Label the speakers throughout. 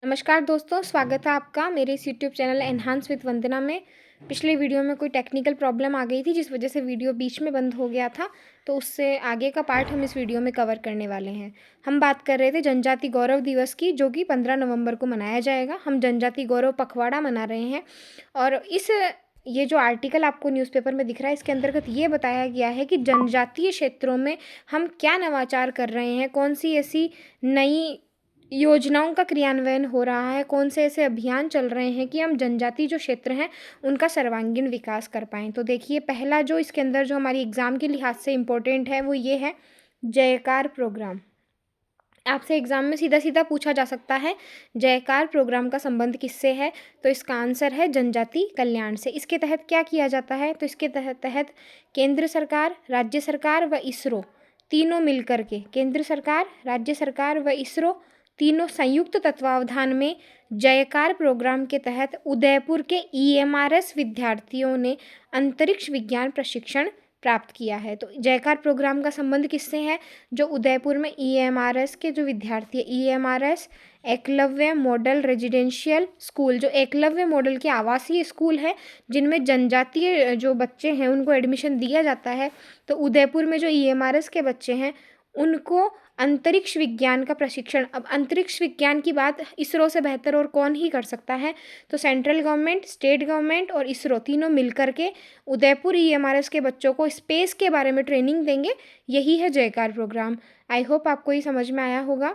Speaker 1: नमस्कार दोस्तों, स्वागत है आपका मेरे इस यूट्यूब चैनल एनहांस विद वंदना में। पिछले वीडियो में कोई टेक्निकल प्रॉब्लम आ गई थी जिस वजह से वीडियो बीच में बंद हो गया था, तो उससे आगे का पार्ट हम इस वीडियो में कवर करने वाले हैं। हम बात कर रहे थे जनजाति गौरव दिवस की, जो कि 15 नवंबर को मनाया जाएगा। हम जनजाति गौरव पखवाड़ा मना रहे हैं और ये जो आर्टिकल आपको न्यूज़पेपर में दिख रहा है, इसके अंतर्गत ये बताया गया है कि जनजातीय क्षेत्रों में हम क्या नवाचार कर रहे हैं, कौन सी ऐसी नई योजनाओं का क्रियान्वयन हो रहा है, कौन से ऐसे अभियान चल रहे हैं कि हम जनजाति जो क्षेत्र हैं उनका सर्वांगीण विकास कर पाएँ। तो देखिए, पहला जो इसके अंदर जो हमारी एग्ज़ाम के लिहाज से इम्पोर्टेंट है वो ये है, जयकार प्रोग्राम। आपसे एग्ज़ाम में सीधा-सीधा पूछा जा सकता है, जयकार प्रोग्राम का संबंध किससे है? तो इसका आंसर है जनजाति कल्याण से। इसके तहत क्या किया जाता है? तो इसके तहत केंद्र सरकार, राज्य सरकार व इसरो तीनों मिलकर के, केंद्र सरकार, राज्य सरकार व इसरो तीनों संयुक्त तत्वावधान में जयकार प्रोग्राम के तहत उदयपुर के ईएमआरएस विद्यार्थियों ने अंतरिक्ष विज्ञान प्रशिक्षण प्राप्त किया है। तो जयकार प्रोग्राम का संबंध किससे है? जो उदयपुर में ईएमआरएस के जो विद्यार्थी है, EMRS Eklavya model residential school, जो एकलव्य मॉडल के आवासीय स्कूल है जिनमें जनजातीय जो बच्चे हैं उनको एडमिशन दिया जाता है, तो उदयपुर में जो ईएमआरएस के बच्चे हैं उनको अंतरिक्ष विज्ञान का प्रशिक्षण। अब अंतरिक्ष विज्ञान की बात इसरो से बेहतर और कौन ही कर सकता है, तो सेंट्रल गवर्नमेंट, स्टेट गवर्नमेंट और इसरो तीनों मिलकर के उदयपुर ईएमआरएस के बच्चों को स्पेस के बारे में ट्रेनिंग देंगे। यही है जयकार प्रोग्राम। आई होप आपको ये समझ में आया होगा।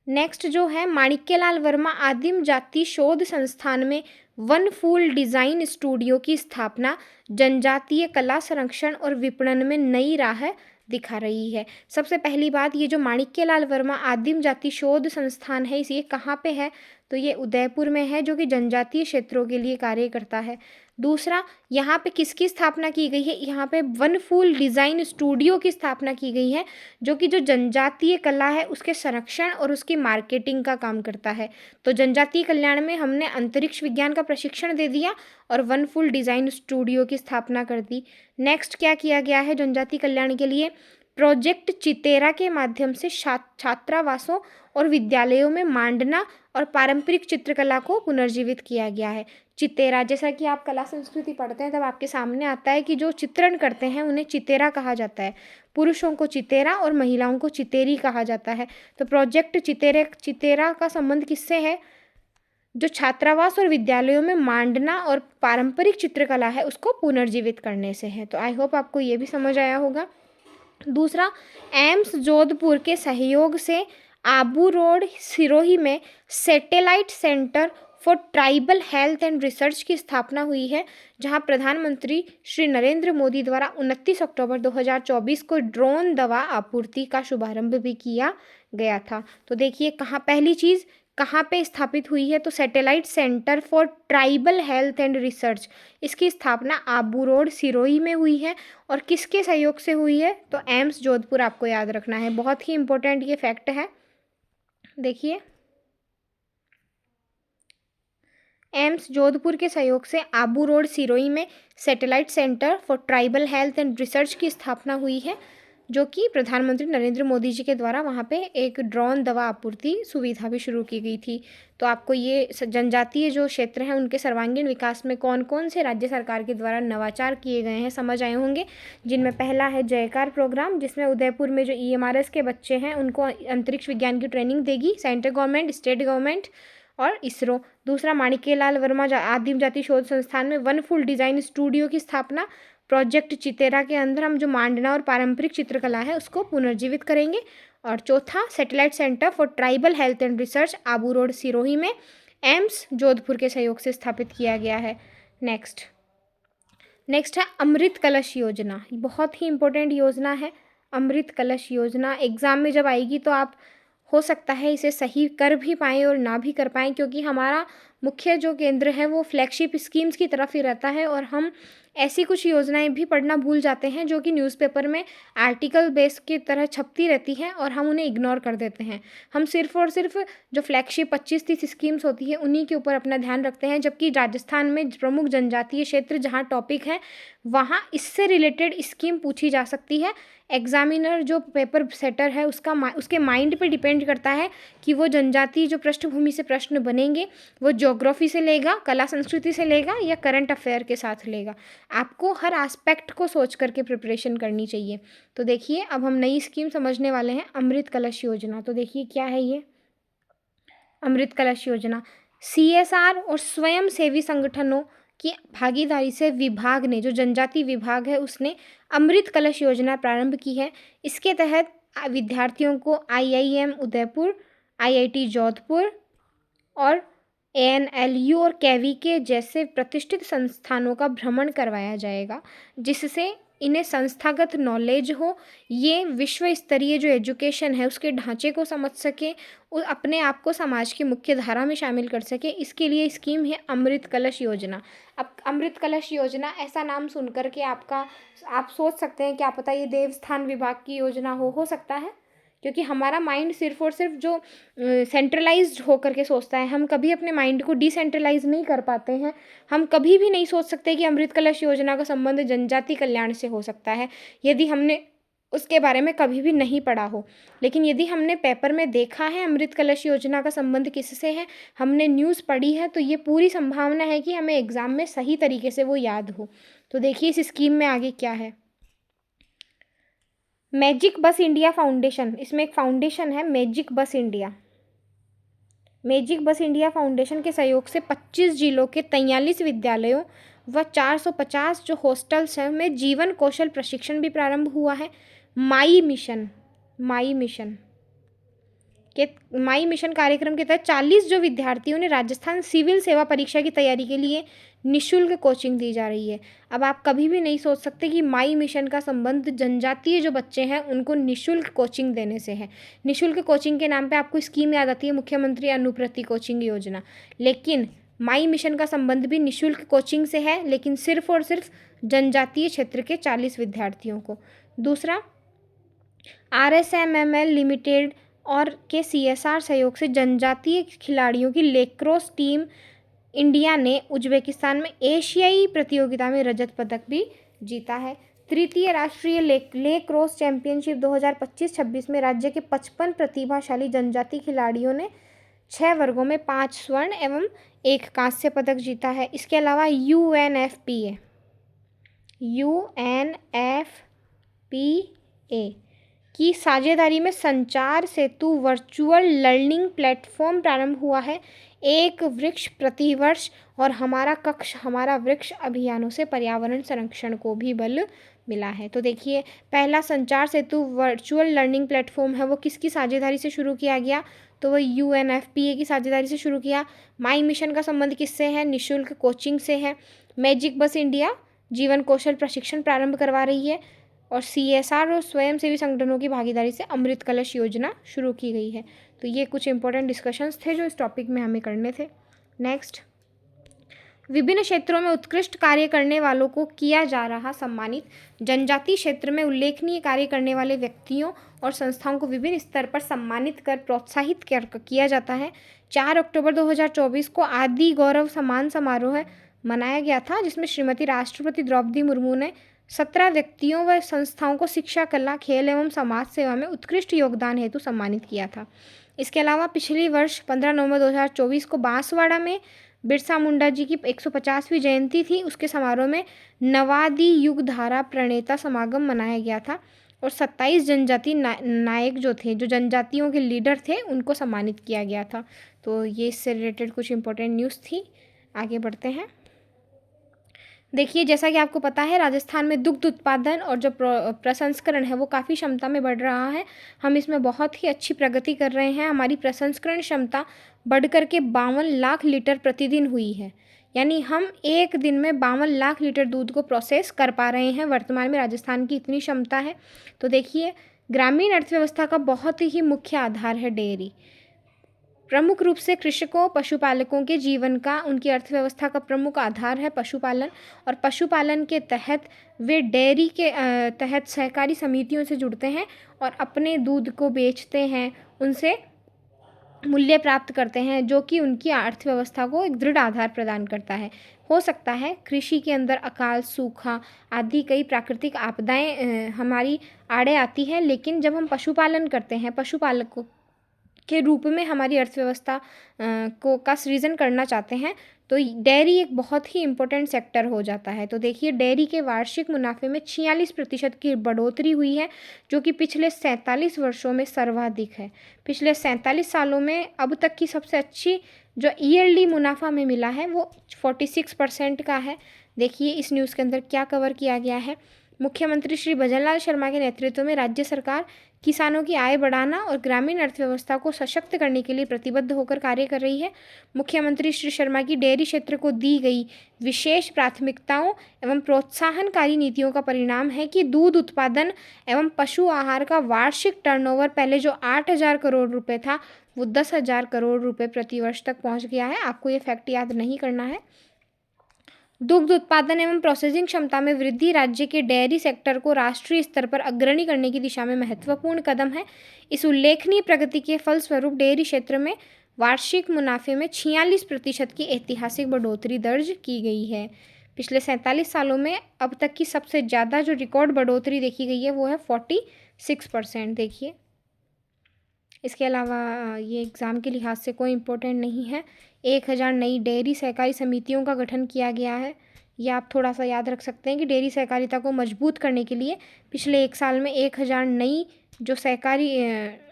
Speaker 1: नेक्स्ट जो है, माणिक्यलाल वर्मा आदिम जाति शोध संस्थान में वन फूल डिज़ाइन स्टूडियो की स्थापना जनजातीय कला संरक्षण और विपणन में नई राह दिखा रही है। सबसे पहली बात, ये जो माणिक्यलाल वर्मा आदिम जाति शोध संस्थान है, ये कहाँ पे है? तो ये उदयपुर में है, जो कि जनजातीय क्षेत्रों के लिए कार्य करता है। दूसरा, यहाँ पे किसकी स्थापना की गई है? यहाँ पे वन फूल डिज़ाइन स्टूडियो की स्थापना की गई है, जो कि जो जनजातीय कला है उसके संरक्षण और उसकी मार्केटिंग का काम करता है। तो जनजातीय कल्याण में हमने अंतरिक्ष विज्ञान का प्रशिक्षण दे दिया और वन फूल डिज़ाइन स्टूडियो की स्थापना कर दी। नेक्स्ट क्या किया गया है जनजाति कल्याण के लिए? प्रोजेक्ट चितेरा के माध्यम से छात्रावासों और विद्यालयों में मांडना और पारंपरिक चित्रकला को पुनर्जीवित किया गया है। चितेरा, जैसा कि आप कला संस्कृति पढ़ते हैं तब आपके सामने आता है कि जो चित्रण करते हैं उन्हें चितेरा कहा जाता है। पुरुषों को चितेरा और महिलाओं को चितेरी कहा जाता है। तो प्रोजेक्ट चितेरा का संबंध किससे है? जो छात्रावास और विद्यालयों में मांडना और पारंपरिक चित्रकला है उसको पुनर्जीवित करने से है। तो आई होप आपको ये भी समझ आया होगा। दूसरा, एम्स जोधपुर के सहयोग से आबू रोड सिरोही में satellite centre for tribal health and research की स्थापना हुई है, जहां प्रधानमंत्री श्री नरेंद्र मोदी द्वारा 29 अक्टूबर 2024 को ड्रोन दवा आपूर्ति का शुभारंभ भी किया गया था। तो देखिए, पहली चीज़ कहाँ पे स्थापित हुई है? तो satellite centre for tribal health and research, इसकी स्थापना आबू रोड सिरोही में हुई है और किसके सहयोग से हुई है? तो एम्स जोधपुर आपको याद रखना है, बहुत ही इंपॉर्टेंट ये फैक्ट है। देखिए, एम्स जोधपुर के सहयोग से आबू रोड सिरोही में satellite centre for tribal health and research की स्थापना हुई है, जो कि प्रधानमंत्री नरेंद्र मोदी जी के द्वारा वहाँ पे एक ड्रोन दवा आपूर्ति सुविधा भी शुरू की गई थी। तो आपको ये जनजातीय जो क्षेत्र हैं उनके सर्वांगीण विकास में कौन कौन से राज्य सरकार के द्वारा नवाचार किए गए हैं समझ आए होंगे, जिनमें पहला है जयकार प्रोग्राम, जिसमें उदयपुर में जो ईएमआरएस के बच्चे हैं उनको अंतरिक्ष विज्ञान की ट्रेनिंग देगी सेंट्रल गवर्नमेंट, स्टेट गवर्नमेंट और इसरो। दूसरा, माणिक्यलाल वर्मा आदिम जाति शोध संस्थान में वन फुल डिज़ाइन स्टूडियो की स्थापना, प्रोजेक्ट चितेरा के अंदर हम जो मांडना और पारंपरिक चित्रकला है उसको पुनर्जीवित करेंगे। और चौथा, satellite centre for tribal health and research Abu road Sirohi में एम्स जोधपुर के सहयोग से स्थापित किया गया है। नेक्स्ट है अमृत कलश योजना। बहुत ही इंपॉर्टेंट योजना है अमृत कलश योजना। एग्ज़ाम में जब आएगी तो आप हो सकता है इसे सही कर भी पाएँ और ना भी कर पाएँ, क्योंकि हमारा मुख्य जो केंद्र है वो फ्लैगशिप स्कीम्स की तरफ ही रहता है और हम ऐसी कुछ योजनाएं भी पढ़ना भूल जाते हैं जो कि न्यूज़पेपर में आर्टिकल बेस की तरह छपती रहती हैं और हम उन्हें इग्नोर कर देते हैं। हम सिर्फ और सिर्फ जो फ्लैगशिप 25-30 स्कीम्स होती है उन्हीं के ऊपर अपना ध्यान रखते हैं, जबकि राजस्थान में प्रमुख जनजातीय क्षेत्र जहाँ टॉपिक है वहाँ इससे रिलेटेड स्कीम पूछी जा सकती है। एग्जामिनर जो पेपर सेटर है उसके माइंड पे डिपेंड करता है कि वो जनजातीय जो पृष्ठभूमि से प्रश्न बनेंगे वो ज्योग्राफी से लेगा, कला संस्कृति से लेगा या करंट अफेयर के साथ लेगा। आपको हर एस्पेक्ट को सोच करके प्रिपरेशन करनी चाहिए। तो देखिए अब हम नई स्कीम समझने वाले हैं, अमृत कलश योजना। तो देखिए क्या है ये अमृत कलश योजना। सीएसआर और स्वयं सेवी संगठनों की भागीदारी से विभाग ने, जो जनजाति विभाग है उसने अमृत कलश योजना प्रारंभ की है। इसके तहत विद्यार्थियों को आईआईएम उदयपुर, आईआईटी जोधपुर और एएनएलयू और केवीके जैसे प्रतिष्ठित संस्थानों का भ्रमण करवाया जाएगा, जिससे इन्हें संस्थागत नॉलेज हो, ये विश्व स्तरीय जो एजुकेशन है उसके ढांचे को समझ सके और अपने आप को समाज की मुख्य धारा में शामिल कर सके। इसके लिए स्कीम है अमृत कलश योजना। अब अमृत कलश योजना ऐसा नाम सुन कर के आप सोच सकते हैं क्या पता ये देवस्थान विभाग की योजना हो सकता है, क्योंकि हमारा माइंड सिर्फ और सिर्फ जो सेंट्रलाइज्ड होकर के सोचता है, हम कभी अपने माइंड को डिसेंट्रलाइज नहीं कर पाते हैं। हम कभी भी नहीं सोच सकते कि अमृत कलश योजना का संबंध जनजाति कल्याण से हो सकता है, यदि हमने उसके बारे में कभी भी नहीं पढ़ा हो। लेकिन यदि हमने पेपर में देखा है अमृत कलश योजना का संबंध किससे है, हमने न्यूज़ पढ़ी है, तो ये पूरी संभावना है कि हमें एग्ज़ाम में सही तरीके से वो याद हो। तो देखिए इस स्कीम में आगे क्या है। मैजिक बस इंडिया फाउंडेशन, इसमें एक फाउंडेशन है मैजिक बस इंडिया। मैजिक बस इंडिया फाउंडेशन के सहयोग से 25 जिलों के 43 विद्यालयों व 450 जो हॉस्टल्स हैं में जीवन कौशल प्रशिक्षण भी प्रारंभ हुआ है। माई मिशन कार्यक्रम के तहत 40 जो विद्यार्थियों ने राजस्थान सिविल सेवा परीक्षा की तैयारी के लिए निःशुल्क कोचिंग दी जा रही है। अब आप कभी भी नहीं सोच सकते कि माई मिशन का संबंध जनजातीय जो बच्चे हैं उनको निःशुल्क कोचिंग देने से है। निःशुल्क कोचिंग के नाम पे आपको स्कीम याद आती है मुख्यमंत्री अनुप्रति कोचिंग योजना, लेकिन माई मिशन का संबंध भी निःशुल्क कोचिंग से है, लेकिन सिर्फ और सिर्फ जनजातीय क्षेत्र के 40 विद्यार्थियों को। दूसरा, RSMML लिमिटेड और के CSR सहयोग से जनजातीय खिलाड़ियों की लेक्रोस टीम इंडिया ने उज्बेकिस्तान में एशियाई प्रतियोगिता में रजत पदक भी जीता है। तृतीय राष्ट्रीय लेक्रोस चैंपियनशिप 2025-26 में राज्य के 55 प्रतिभाशाली जनजाति खिलाड़ियों ने 6 वर्गों में 5 स्वर्ण एवं 1 कांस्य पदक जीता है। इसके अलावा UNFPA की साझेदारी में संचार सेतु वर्चुअल लर्निंग प्लेटफॉर्म प्रारंभ हुआ है। एक वृक्ष प्रतिवर्ष और हमारा कक्ष हमारा वृक्ष अभियानों से पर्यावरण संरक्षण को भी बल मिला है। तो देखिए पहला संचार सेतु वर्चुअल लर्निंग प्लेटफॉर्म है वो किसकी साझेदारी से शुरू किया गया, तो वो UNFPA की साझेदारी से शुरू किया। माई मिशन का संबंध किससे है, निःशुल्क कोचिंग से है। मैजिक बस इंडिया जीवन कौशल प्रशिक्षण प्रारंभ करवा रही है और CSR और स्वयंसेवी संगठनों की भागीदारी से अमृत कलश योजना शुरू की गई है। तो ये कुछ इंपॉर्टेंट डिस्कशंस थे जो इस टॉपिक में हमें करने थे। नेक्स्ट, विभिन्न क्षेत्रों में उत्कृष्ट कार्य करने वालों को किया जा रहा सम्मानित। जनजातीय क्षेत्र में उल्लेखनीय कार्य करने वाले व्यक्तियों और संस्थाओं को विभिन्न स्तर पर सम्मानित कर प्रोत्साहित किया जाता है। 4 अक्टूबर 2024 को आदि गौरव सम्मान समारोह मनाया गया था, जिसमें श्रीमती राष्ट्रपति द्रौपदी मुर्मू ने 17 व्यक्तियों व संस्थाओं को शिक्षा, कला, खेल एवं समाज सेवा में उत्कृष्ट योगदान हेतु सम्मानित किया था। इसके अलावा पिछले वर्ष 15 नवंबर 2024 को बांसवाड़ा में बिरसा मुंडा जी की 150वीं जयंती थी। उसके समारोह में नवादि युग धारा प्रणेता समागम मनाया गया था और 27 जनजाति नायक जो थे, जो जनजातियों के लीडर थे, उनको सम्मानित किया गया था। तो ये इससे रिलेटेड कुछ इंपॉर्टेंट न्यूज़ थी। आगे बढ़ते हैं। देखिए जैसा कि आपको पता है राजस्थान में दुग्ध उत्पादन और जो प्रसंस्करण है वो काफ़ी क्षमता में बढ़ रहा है। हम इसमें बहुत ही अच्छी प्रगति कर रहे हैं। हमारी प्रसंस्करण क्षमता बढ़ कर के 52 लाख लीटर प्रतिदिन हुई है, यानी हम एक दिन में 52 लाख लीटर दूध को प्रोसेस कर पा रहे हैं। वर्तमान में राजस्थान की इतनी क्षमता है। तो देखिए ग्रामीण अर्थव्यवस्था का बहुत ही मुख्य आधार है डेयरी। प्रमुख रूप से कृषकों, पशुपालकों के जीवन का, उनकी अर्थव्यवस्था का प्रमुख आधार है पशुपालन। और पशुपालन के तहत वे डेयरी के तहत सहकारी समितियों से जुड़ते हैं और अपने दूध को बेचते हैं, उनसे मूल्य प्राप्त करते हैं, जो कि उनकी अर्थव्यवस्था को एक दृढ़ आधार प्रदान करता है। हो सकता है कृषि के अंदर अकाल, सूखा आदि कई प्राकृतिक आपदाएँ हमारी आड़े आती हैं, लेकिन जब हम पशुपालन करते हैं, पशुपालकों के रूप में हमारी अर्थव्यवस्था को का सृजन करना चाहते हैं, तो डेयरी एक बहुत ही इम्पोर्टेंट सेक्टर हो जाता है। तो देखिए, डेयरी के वार्षिक मुनाफे में 46% की बढ़ोतरी हुई है, जो कि पिछले 47 वर्षों में सर्वाधिक है। पिछले 47 सालों में अब तक की सबसे अच्छी जो ईयरली मुनाफा में मिला है वो 46% का है। देखिए इस न्यूज़ के अंदर क्या कवर किया गया है। मुख्यमंत्री श्री भजनलाल शर्मा के नेतृत्व में राज्य सरकार किसानों की आय बढ़ाना और ग्रामीण अर्थव्यवस्था को सशक्त करने के लिए प्रतिबद्ध होकर कार्य कर रही है। मुख्यमंत्री श्री शर्मा की डेयरी क्षेत्र को दी गई विशेष प्राथमिकताओं एवं प्रोत्साहनकारी नीतियों का परिणाम है कि दूध उत्पादन एवं पशु आहार का वार्षिक टर्नओवर पहले जो 8,000 करोड़ रुपए था, वो 10,000 करोड़ रुपए प्रतिवर्ष तक पहुंच गया है। आपको ये फैक्ट याद नहीं करना है। दुग्ध उत्पादन एवं प्रोसेसिंग क्षमता में वृद्धि राज्य के डेयरी सेक्टर को राष्ट्रीय स्तर पर अग्रणी करने की दिशा में महत्वपूर्ण कदम है। इस उल्लेखनीय प्रगति के फलस्वरूप डेयरी क्षेत्र में वार्षिक मुनाफे में 46% की ऐतिहासिक बढ़ोतरी दर्ज की गई है। पिछले 47 सालों में अब तक की सबसे ज़्यादा जो रिकॉर्ड बढ़ोतरी देखी गई है वो है 46%। देखिए इसके अलावा ये एग्ज़ाम के लिहाज से कोई इम्पोर्टेंट नहीं है। 1,000 नई डेयरी सहकारी समितियों का गठन किया गया है। ये आप थोड़ा सा याद रख सकते हैं कि डेयरी सहकारिता को मजबूत करने के लिए पिछले 1 साल में 1,000 नई जो सहकारी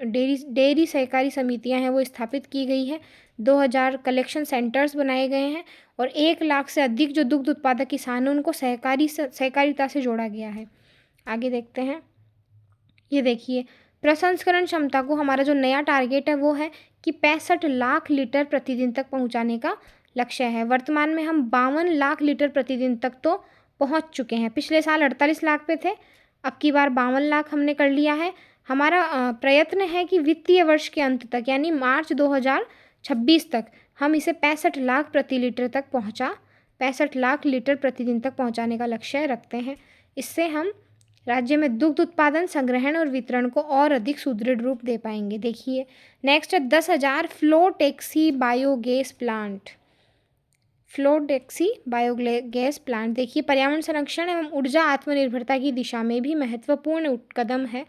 Speaker 1: डेयरी सहकारी समितियां हैं वो स्थापित की गई है। 2,000 कलेक्शन सेंटर्स बनाए गए हैं और 1 लाख से अधिक जो दुग्ध उत्पादक किसान हैं उनको सहकारिता से जोड़ा गया है। आगे देखते हैं। ये देखिए, प्रसंस्करण क्षमता को हमारा जो नया टारगेट है वो है कि 65 लाख लीटर प्रतिदिन तक पहुंचाने का लक्ष्य है। वर्तमान में हम 52 लाख लीटर प्रतिदिन तक तो पहुंच चुके हैं। पिछले साल 48 लाख पे थे, अब की बार 52 लाख हमने कर लिया है। हमारा प्रयत्न है कि वित्तीय वर्ष के अंत तक यानी मार्च 2026 तक हम इसे 65 लाख प्रति लीटर तक 65 लाख लीटर प्रतिदिन तक पहुँचाने का लक्ष्य रखते हैं। इससे हम राज्य में दुग्ध उत्पादन, संग्रहण और वितरण को और अधिक सुदृढ़ रूप दे पाएंगे। देखिए नेक्स्ट है 10,000 flow taxi biogas plant. Flow taxi biogas plant देखिए पर्यावरण संरक्षण एवं ऊर्जा आत्मनिर्भरता की दिशा में भी महत्वपूर्ण कदम है।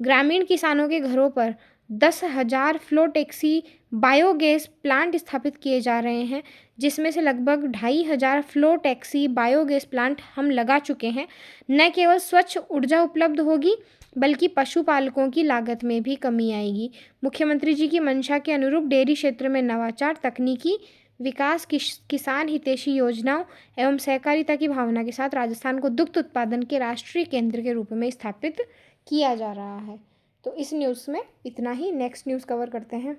Speaker 1: ग्रामीण किसानों के घरों पर 10,000 फ्लो टैक्सी बायोगैस प्लांट स्थापित किए जा रहे हैं, जिसमें से लगभग 2,500 फ्लो टैक्सी बायोगैस प्लांट हम लगा चुके हैं। न केवल स्वच्छ ऊर्जा उपलब्ध होगी बल्कि पशुपालकों की लागत में भी कमी आएगी। मुख्यमंत्री जी की मंशा के अनुरूप डेयरी क्षेत्र में नवाचार, तकनीकी विकास, किसान हितैषी योजनाओं एवं सहकारिता की भावना के साथ राजस्थान को दुग्ध उत्पादन के राष्ट्रीय केंद्र के रूप में स्थापित किया जा रहा है। तो इस न्यूज़ में इतना ही। नेक्स्ट न्यूज़ कवर करते हैं।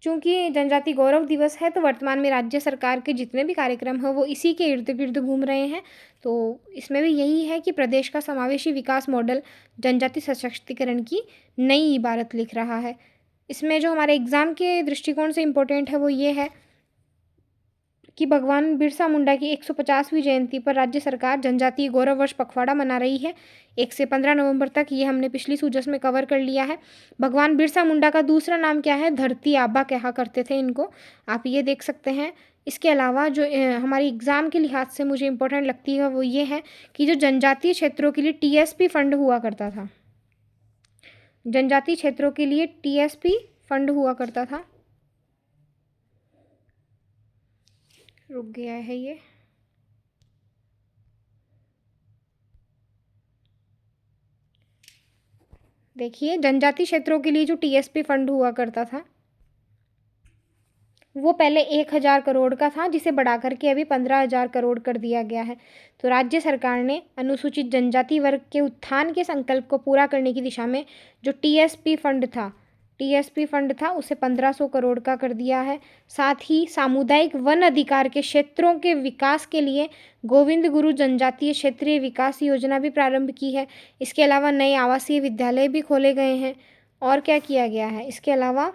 Speaker 1: चूँकि जनजाति गौरव दिवस है तो वर्तमान में राज्य सरकार के जितने भी कार्यक्रम हैं वो इसी के इर्द गिर्द घूम रहे हैं। तो इसमें भी यही है कि प्रदेश का समावेशी विकास मॉडल जनजाति सशक्तिकरण की नई इबारत लिख रहा है। इसमें जो हमारे एग्ज़ाम के दृष्टिकोण से इम्पोर्टेंट है वो ये है कि भगवान बिरसा मुंडा की 150वीं जयंती पर राज्य सरकार जनजातीय गौरव वर्ष पखवाड़ा मना रही है 1 से 15 नवंबर तक। ये हमने पिछली सूजस में कवर कर लिया है। भगवान बिरसा मुंडा का दूसरा नाम क्या है? धरती आबा कहा करते थे इनको, आप ये देख सकते हैं। इसके अलावा जो हमारी एग्ज़ाम के लिहाज से मुझे इम्पोर्टेंट लगती है वो ये है कि जो जनजातीय क्षेत्रों के लिए टीएसपी फंड हुआ करता था, जनजातीय क्षेत्रों के लिए टीएसपी फंड हुआ करता था, रुक गया है ये, देखिए जनजातीय क्षेत्रों के लिए जो टीएसपी फंड हुआ करता था वो पहले 1,000 करोड़ का था, जिसे बढ़ा करके अभी 15,000 करोड़ कर दिया गया है। तो राज्य सरकार ने अनुसूचित जनजाति वर्ग के उत्थान के संकल्प को पूरा करने की दिशा में जो टीएसपी फंड था उसे 1,500 करोड़ का कर दिया है। साथ ही सामुदायिक वन अधिकार के क्षेत्रों के विकास के लिए गोविंद गुरु जनजातीय क्षेत्रीय विकास योजना भी प्रारंभ की है। इसके अलावा नए आवासीय विद्यालय भी खोले गए हैं। और क्या किया गया है? इसके अलावा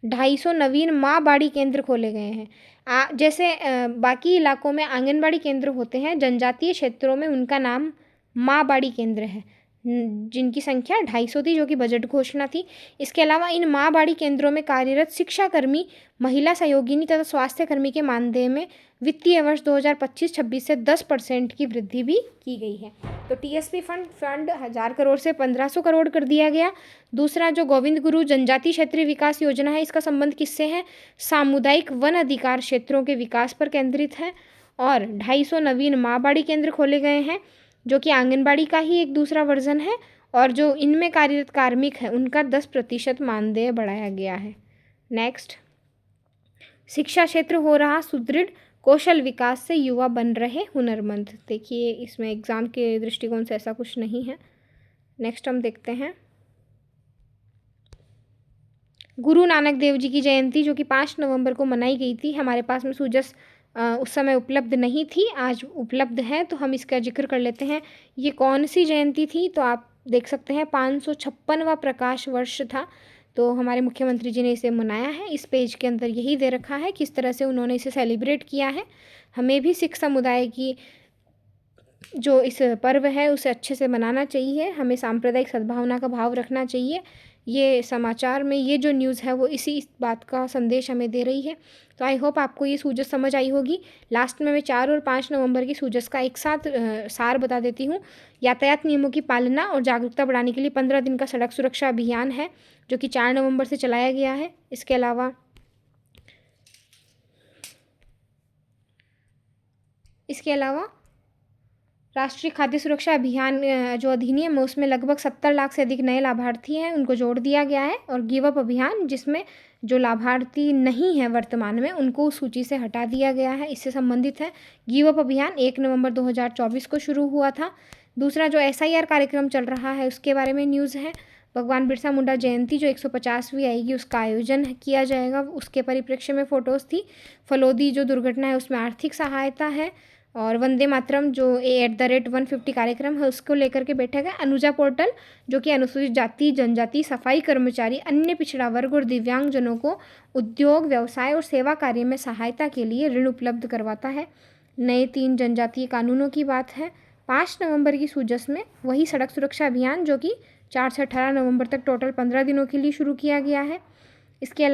Speaker 1: 250 नवीन माँ बाड़ी केंद्र खोले गए हैं। जैसे बाकी इलाकों में आंगनबाड़ी केंद्र होते हैं, जनजातीय क्षेत्रों में उनका नाम माँ बाड़ी केंद्र है। जिनकी संख्या 250 थी, जो कि बजट घोषणा थी। इसके अलावा इन माँ बाड़ी केंद्रों में कार्यरत शिक्षाकर्मी, महिला सहयोगिनी तथा स्वास्थ्य कर्मी के मानदेय में वित्तीय वर्ष 2025-26 से 10% की वृद्धि भी की गई है। तो टीएसपी फंड 1000 करोड़ से 1500 करोड़ कर दिया गया। दूसरा जो गोविंद गुरु जनजातीय क्षेत्रीय विकास योजना है, इसका संबंध किससे है? सामुदायिक वन अधिकार क्षेत्रों के विकास पर केंद्रित है। और 250 नवीन माँ बाड़ी केंद्र खोले गए हैं, जो कि आंगनबाड़ी का ही एक दूसरा वर्जन है। और जो इनमें कार्यरत कार्मिक है, उनका 10% मानदेय बढ़ाया गया है। नेक्स्ट, शिक्षा क्षेत्र हो रहा सुदृढ़, कौशल विकास से युवा बन रहे हुनरमंद। देखिए, इसमें एग्ज़ाम के दृष्टिकोण से ऐसा कुछ नहीं है। नेक्स्ट हम देखते हैं गुरु नानक देव जी की जयंती, जो कि 5 नवंबर को मनाई गई थी। हमारे पास में सूजस उस समय उपलब्ध नहीं थी, आज उपलब्ध है, तो हम इसका जिक्र कर लेते हैं। ये कौन सी जयंती थी? तो आप देख सकते हैं 556वां प्रकाश वर्ष था। तो हमारे मुख्यमंत्री जी ने इसे मनाया है। इस पेज के अंदर यही दे रखा है किस तरह से उन्होंने इसे सेलिब्रेट किया है। हमें भी सिख समुदाय की जो इस पर्व है उसे अच्छे से मनाना चाहिए। हमें सांप्रदायिक सद्भावना का भाव रखना चाहिए। ये समाचार में ये जो न्यूज़ है वो इसी इस बात का संदेश हमें दे रही है। तो आई होप आपको ये सूजस समझ आई होगी। लास्ट में मैं 4 और 5 नवंबर की सूजस का एक साथ सार बता देती हूँ। यातायात नियमों की पालना और जागरूकता बढ़ाने के लिए 15 दिन का सड़क सुरक्षा अभियान है, जो कि 4 नवंबर से चलाया गया है। इसके अलावा राष्ट्रीय खाद्य सुरक्षा अभियान जो अधिनियम है, उसमें लगभग 70 लाख से अधिक नए लाभार्थी हैं, उनको जोड़ दिया गया है। और गिव अप अभियान, जिसमें जो लाभार्थी नहीं है वर्तमान में, उनको उस सूची से हटा दिया गया है, इससे संबंधित है। गिव अप अभियान 1 नवंबर 2024 को शुरू हुआ था। दूसरा जो SIR कार्यक्रम चल रहा है, उसके बारे में न्यूज़ है। भगवान बिरसा मुंडा जयंती जो 150वीं आएगी, उसका आयोजन किया जाएगा, उसके परिप्रेक्ष्य में फ़ोटोज़ थी। फलोदी जो दुर्घटना है, उसमें आर्थिक सहायता है। और वंदे मातरम जो @150 कार्यक्रम है, उसको लेकर के बैठा गया। अनुजा पोर्टल, जो कि अनुसूचित जाति, जनजाति, सफाई कर्मचारी, अन्य पिछड़ा वर्ग और दिव्यांगजनों को उद्योग, व्यवसाय और सेवा कार्य में सहायता के लिए ऋण उपलब्ध करवाता है। नए 3 जनजातीय कानूनों की बात है। 5 नवंबर की सूजस में वही सड़क सुरक्षा अभियान, जो कि 4 से 18 नवंबर तक टोटल 15 दिनों के लिए शुरू किया गया है। इसके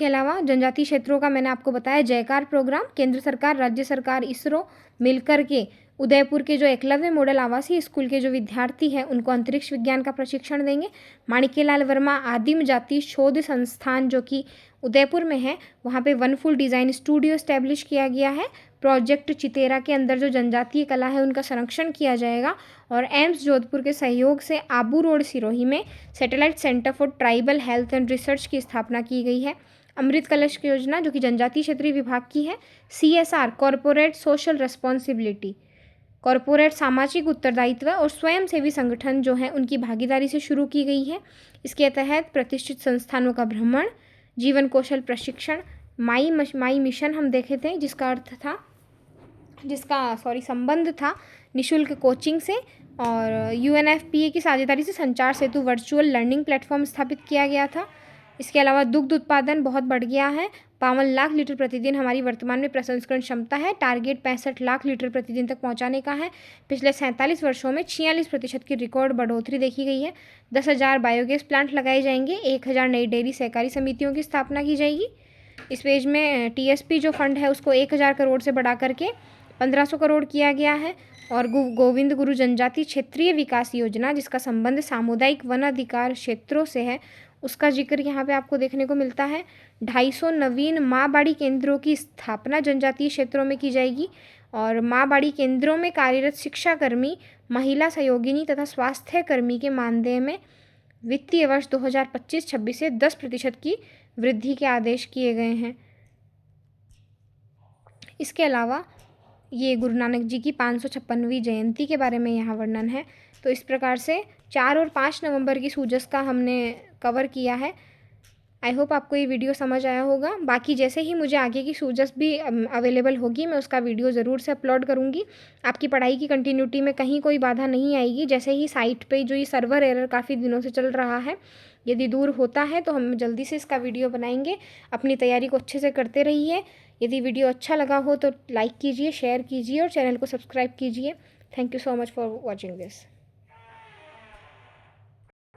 Speaker 1: अलावा जनजातीय क्षेत्रों का मैंने आपको बताया जयकार प्रोग्राम, केंद्र सरकार, राज्य सरकार, इसरो मिलकर के उदयपुर के जो एकलव्य मॉडल आवासीय स्कूल के जो विद्यार्थी हैं, उनको अंतरिक्ष विज्ञान का प्रशिक्षण देंगे। माणिक्यलाल वर्मा आदिम जाति शोध संस्थान, जो कि उदयपुर में है, वहाँ पे वन फूल डिज़ाइन स्टूडियो इस्टेब्लिश किया गया है। प्रोजेक्ट चितेरा के अंदर जो जनजातीय कला है, उनका संरक्षण किया जाएगा। और एम्स जोधपुर के सहयोग से आबू रोड सिरोही में satellite centre for tribal health and research की स्थापना की गई है। अमृत कलश की योजना, जो कि जनजातीय क्षेत्रीय विभाग की है। CSR, corporate social responsibility, corporate सामाजिक उत्तरदायित्व और स्वयंसेवी संगठन जो हैं, उनकी भागीदारी से शुरू की गई है। इसके तहत प्रतिष्ठित संस्थानों का भ्रमण, जीवन कौशल प्रशिक्षण, माई मिशन हम देखे थे, जिसका संबंध था निशुल्क कोचिंग से। और UNFPA की साझेदारी से संचार सेतु वर्चुअल लर्निंग प्लेटफॉर्म स्थापित किया गया था। इसके अलावा दुग्ध उत्पादन बहुत बढ़ गया है। 52 लाख लीटर प्रतिदिन हमारी वर्तमान में प्रसंस्करण क्षमता है। टारगेट 65 लाख लीटर प्रतिदिन तक पहुंचाने का है। पिछले 47 वर्षों में 46% की रिकॉर्ड बढ़ोतरी देखी गई है। 10,000 बायोगैस प्लांट लगाए जाएंगे। 1,000 नई डेयरी सहकारी समितियों की स्थापना की जाएगी। इस पेज में TSP जो फंड है, उसको 1,000 करोड़ से बढ़ा करके 1,500 करोड़ किया गया है। और गोविंद गुरु जनजाति क्षेत्रीय विकास योजना, जिसका संबंध सामुदायिक वन अधिकार क्षेत्रों से है, उसका जिक्र यहाँ पे आपको देखने को मिलता है। 250 नवीन माँ बाड़ी केंद्रों की स्थापना जनजातीय क्षेत्रों में की जाएगी। और माँ बाड़ी केंद्रों में कार्यरत शिक्षाकर्मी, महिला सहयोगिनी तथा स्वास्थ्य कर्मी के मानदेय में वित्तीय वर्ष 2025-26 से 10% की वृद्धि के आदेश किए गए हैं। इसके अलावा ये गुरु नानक जी की 556वीं जयंती के बारे में यहाँ वर्णन है। तो इस प्रकार से 4 और 5 नवंबर की सूजस का हमने कवर किया है। आई होप आपको ये वीडियो समझ आया होगा। बाकी जैसे ही मुझे आगे की सूजस भी अवेलेबल होगी, मैं उसका वीडियो ज़रूर से अपलोड करूँगी। आपकी पढ़ाई की कंटिन्यूटी में कहीं कोई बाधा नहीं आएगी। जैसे ही साइट पे जो ये सर्वर एरर काफ़ी दिनों से चल रहा है, यदि दूर होता है तो हम जल्दी से इसका वीडियो बनाएंगे। अपनी तैयारी को अच्छे से करते रहिए। यदि वीडियो अच्छा लगा हो तो लाइक कीजिए, शेयर कीजिए और चैनल को सब्सक्राइब कीजिए। Thank you so much for watching this.